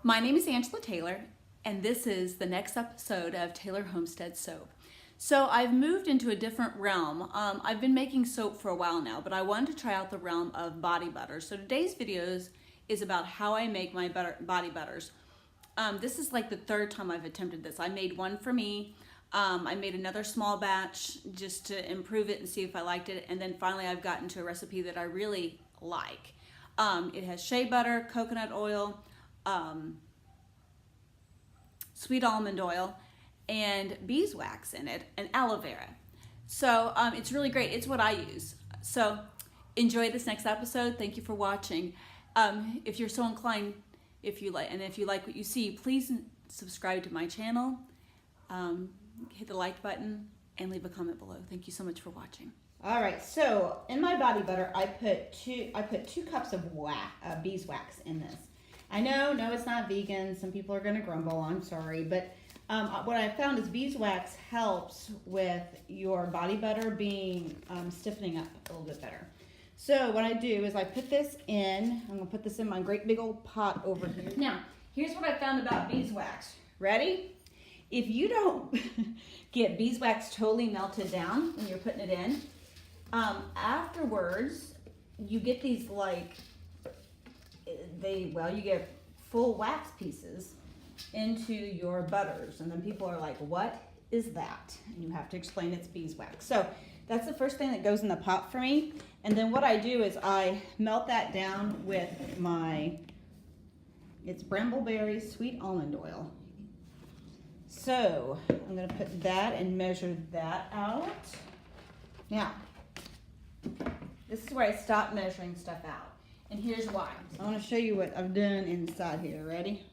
My name is Angela Taylor, and this is the next episode of Taylor Homestead Soap. So I've moved into a different realm. I've been making soap for a while now, but I wanted to try out the realm of body butter. So today's videos is about how I make my body butters. This is like the third time I've attempted this. I made one for me. I made another small batch just to improve it and see if I liked it. And then finally I've gotten to a recipe that I really like. It has shea butter, coconut oil, sweet almond oil, and beeswax in it, and aloe vera. So it's really great. It's what I use. So enjoy this next episode. Thank you for watching. If you're so inclined, if you like what you see, please subscribe to my channel, hit the like button, and leave a comment below. Thank you so much for watching. All right, so in my body butter, I put 2 cups of beeswax in this. I know, no, it's not vegan. Some people are going to grumble. I'm sorry, but what I found is beeswax helps with your body butter being stiffening up a little bit better. So what I do is I put this in. I'm going to put this in my great big old pot over here. Now, here's what I found about beeswax. Ready? If you don't get beeswax totally melted down when you're putting it in, afterwards you get these you get full wax pieces into your butters, and then people are like, what is that? And you have to explain it's beeswax. So that's the first thing that goes in the pot for me. And then what I do is I melt that down with it's brambleberry sweet almond oil. So I'm going to put that and measure that out. Now, this is where I stop measuring stuff out. And here's why. So I want to show you what I've done inside here. Ready?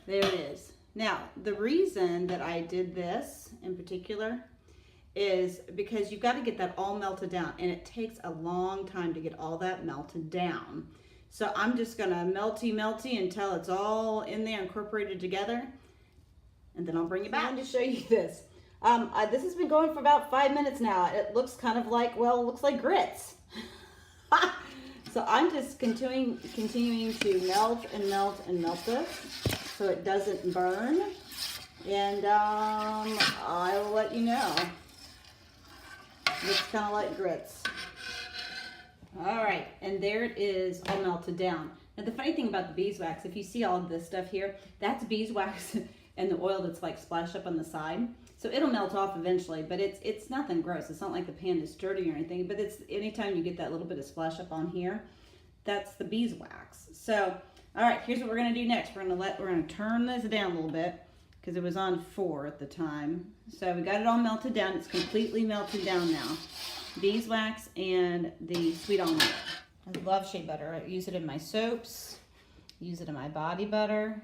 There it is. Now, the reason that I did this in particular is because you've got to get that all melted down, and it takes a long time to get all that melted down. So I'm just going to melty until it's all in there incorporated together, and then I'll bring you back to show you this. This has been going for about 5 minutes now. It looks kind of like, well, it looks like grits. So I'm just continuing to melt this so it doesn't burn, and I will let you know. Looks kind of like grits. All right, and there it is, all melted down. Now the funny thing about the beeswax, if you see all of this stuff here, that's beeswax and the oil that's like splashed up on the side. So it'll melt off eventually, but it's nothing gross. It's not like the pan is dirty or anything, but it's anytime you get that little bit of splash up on here, that's the beeswax. So, all right, here's what we're gonna do next. We're gonna turn this down a little bit because it was on 4 at the time. So we got it all melted down. It's completely melted down now. Beeswax and the sweet almond oil. I love shea butter. I use it in my soaps, use it in my body butter.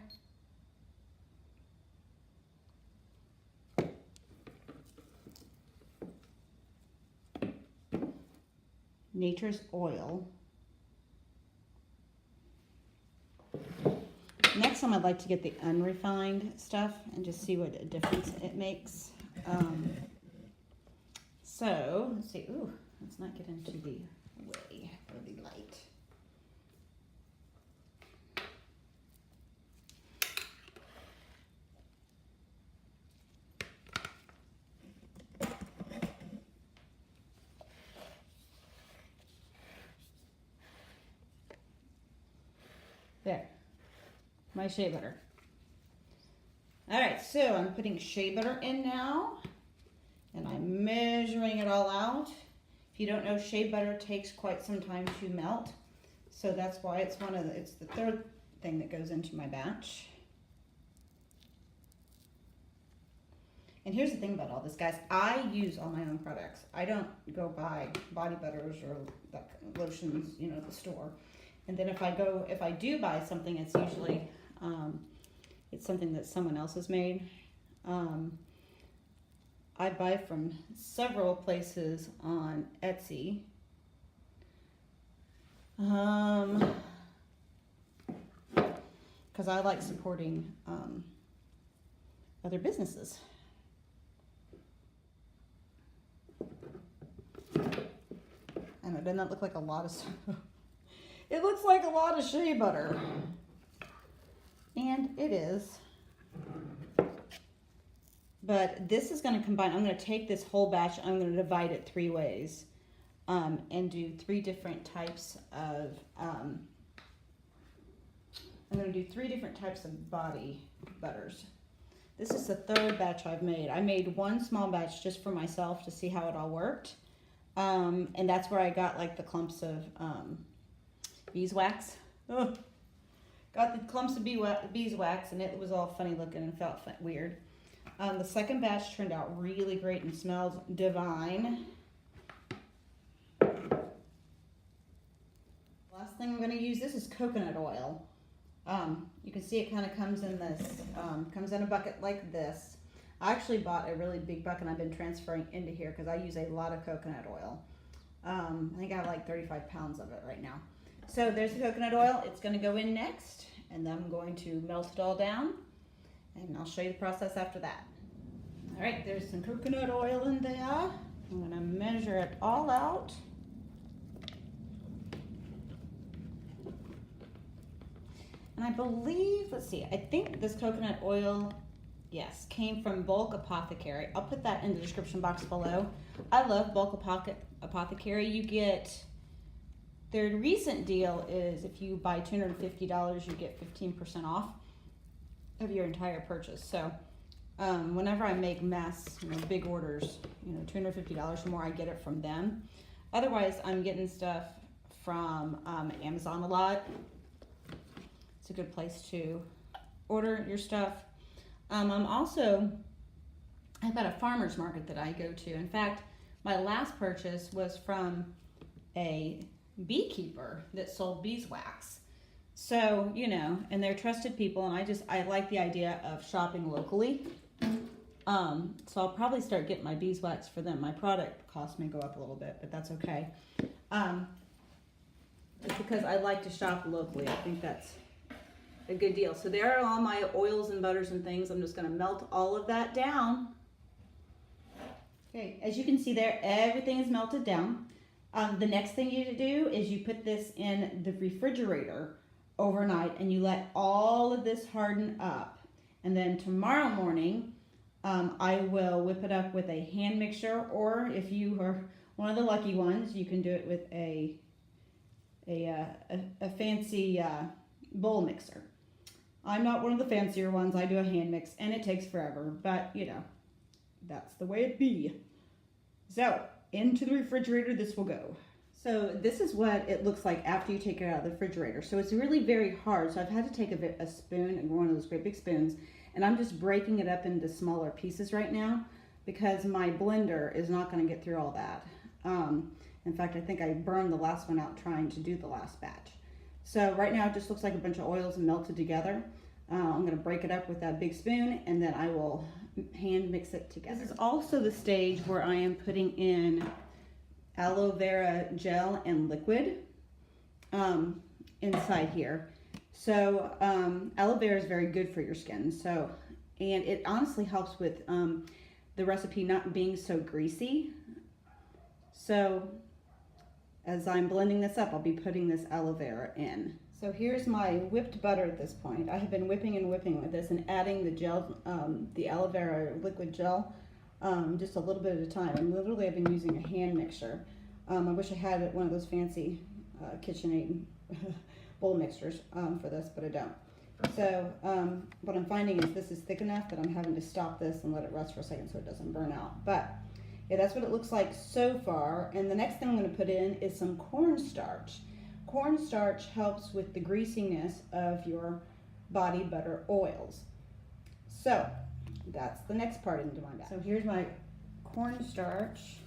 Nature's oil. Next time I'd like to get the unrefined stuff and just see what a difference it makes. So let's see. Ooh, let's not get into the way of the light. There, my shea butter. All right, so I'm putting shea butter in now, and I'm measuring it all out. If you don't know, shea butter takes quite some time to melt, so that's why it's the third thing that goes into my batch. And here's the thing about all this, guys. I use all my own products. I don't go buy body butters or lotions, at the store. And then if I do buy something, it's usually, it's something that someone else has made. I buy from several places on Etsy. Because I like supporting other businesses. And it doesn't look like a lot of stuff. It looks like a lot of shea butter. And it is. But this is going to combine. I'm going to take this whole batch. I'm going to divide it 3 ways and do 3 different types of. I'm going to do 3 different types of body butters. This is the 3rd batch I've made. I made 1 small batch just for myself to see how it all worked. And that's where I got like the clumps of beeswax. Oh, got the clumps of beeswax, and it was all funny looking and felt weird. The 2nd batch turned out really great and smells divine. Last thing I'm going to use, this is coconut oil. You can see it kind of comes in this, comes in a bucket like this. I actually bought a really big bucket I've been transferring into here because I use a lot of coconut oil. I think I have like 35 pounds of it right now. So there's the coconut oil. It's going to go in next, and then I'm going to melt it all down, and I'll show you the process after that. All right, there's some coconut oil in there. I'm going to measure it all out. And I believe, let's see, I think this coconut oil, yes, came from Bulk Apothecary. I'll put that in the description box below. I love Bulk Apothecary. You get, their recent deal is if you buy $250, you get 15% off of your entire purchase. So whenever I make big orders, $250 or more, I get it from them. Otherwise, I'm getting stuff from Amazon a lot. It's a good place to order your stuff. I've got a farmer's market that I go to. In fact, my last purchase was from a beekeeper that sold beeswax. So, and they're trusted people, and I like the idea of shopping locally. So I'll probably start getting my beeswax for them. My product cost may go up a little bit, but that's okay. It's because I like to shop locally. I think that's a good deal. So there are all my oils and butters and things. I'm just going to melt all of that down. Okay, as you can see there, everything is melted down. The next thing you do is you put this in the refrigerator overnight, and you let all of this harden up. And then tomorrow morning, I will whip it up with a hand mixer, or if you are one of the lucky ones, you can do it with a fancy bowl mixer. I'm not one of the fancier ones. I do a hand mix, and it takes forever, but that's the way it be. So into the refrigerator this will go. So this is what it looks like after you take it out of the refrigerator. So it's really very hard. So I've had to take a spoon, and one of those great big spoons, and I'm just breaking it up into smaller pieces right now because my blender is not going to get through all that. In fact, I think I burned the last one out trying to do the last batch. So right now it just looks like a bunch of oils melted together. I'm going to break it up with that big spoon, and then I will hand mix it together. This is also the stage where I am putting in aloe vera gel and liquid inside here. So aloe vera is very good for your skin. So, and it honestly helps with the recipe not being so greasy. So as I'm blending this up, I'll be putting this aloe vera in. So here's my whipped butter at this point. I have been whipping and whipping with this and adding the gel, the aloe vera liquid gel, just a little bit at a time. And literally I've been using a hand mixer. I wish I had one of those fancy KitchenAid bowl mixers for this, but I don't. So what I'm finding is this is thick enough that I'm having to stop this and let it rest for a second so it doesn't burn out. But yeah, that's what it looks like so far. And the next thing I'm going to put in is some cornstarch. Cornstarch helps with the greasiness of your body butter oils. So that's the next part into my batch. So here's my cornstarch,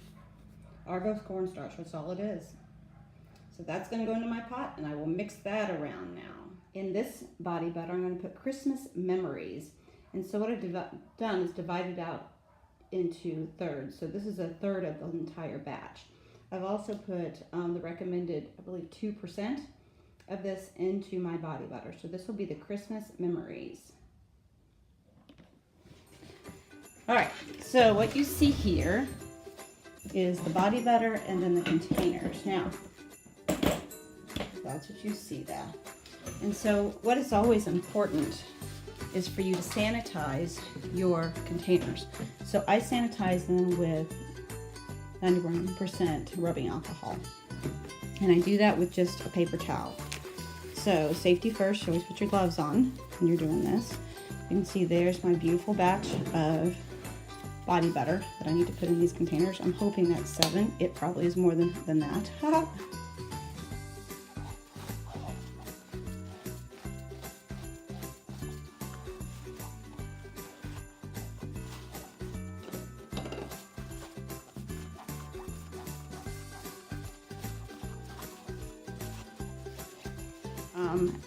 Argos cornstarch, that's all it is. So that's going to go into my pot, and I will mix that around now. In this body butter, I'm going to put Christmas Memories. And so what I've done is divided out into thirds. So this is a third of the entire batch. I've also put the recommended, I believe, 2% of this into my body butter. So this will be the Christmas Memories. All right, so what you see here is the body butter and then the containers. Now, that's what you see there. And so what is always important is for you to sanitize your containers. So I sanitize them with 91% rubbing alcohol. And I do that with just a paper towel. So safety first, you always put your gloves on when you're doing this. You can see there's my beautiful batch of body butter that I need to put in these containers. I'm hoping that's 7. It probably is more than that.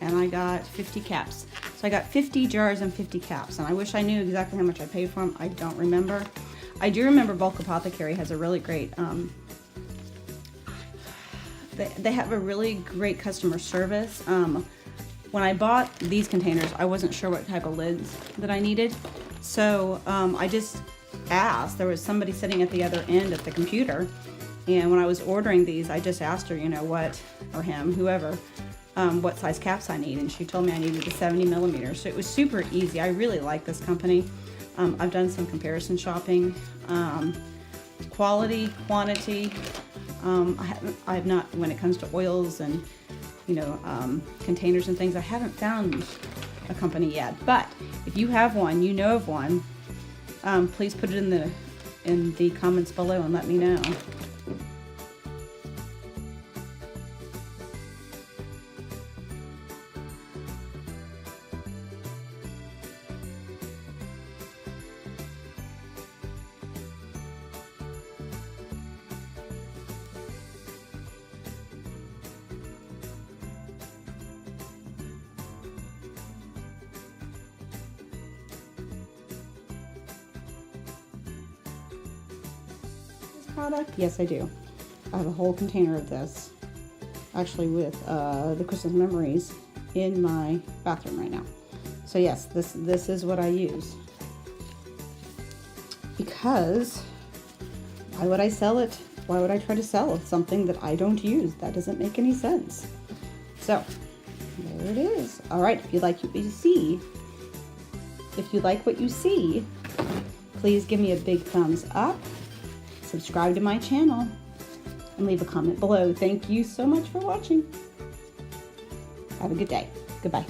And I got 50 caps. So I got 50 jars and 50 caps, and I wish I knew exactly how much I paid for them. I don't remember. I do remember Bulk Apothecary has a really great, they have a really great customer service. When I bought these containers, I wasn't sure what type of lids that I needed. So I just asked. There was somebody sitting at the other end of the computer, and when I was ordering these, I just asked her, you know, what, or him, whoever, what size caps I need, and she told me I needed the 70 millimeters. So it was super easy. I really like this company. I've done some comparison shopping. Quality, quantity, I have not, when it comes to oils and, you know, containers and things, I haven't found a company yet. But if you have one, you know of one, please put it in the comments below and let me know. Product? Yes, I do. I have a whole container of this, actually, with the Christmas memories in my bathroom right now. So yes, this is what I use. Because why would I sell it? Why would I try to sell something that I don't use? That doesn't make any sense. So there it is. All right, if you like what you see, please give me a big thumbs up. Subscribe to my channel and leave a comment below. Thank you so much for watching. Have a good day. Goodbye.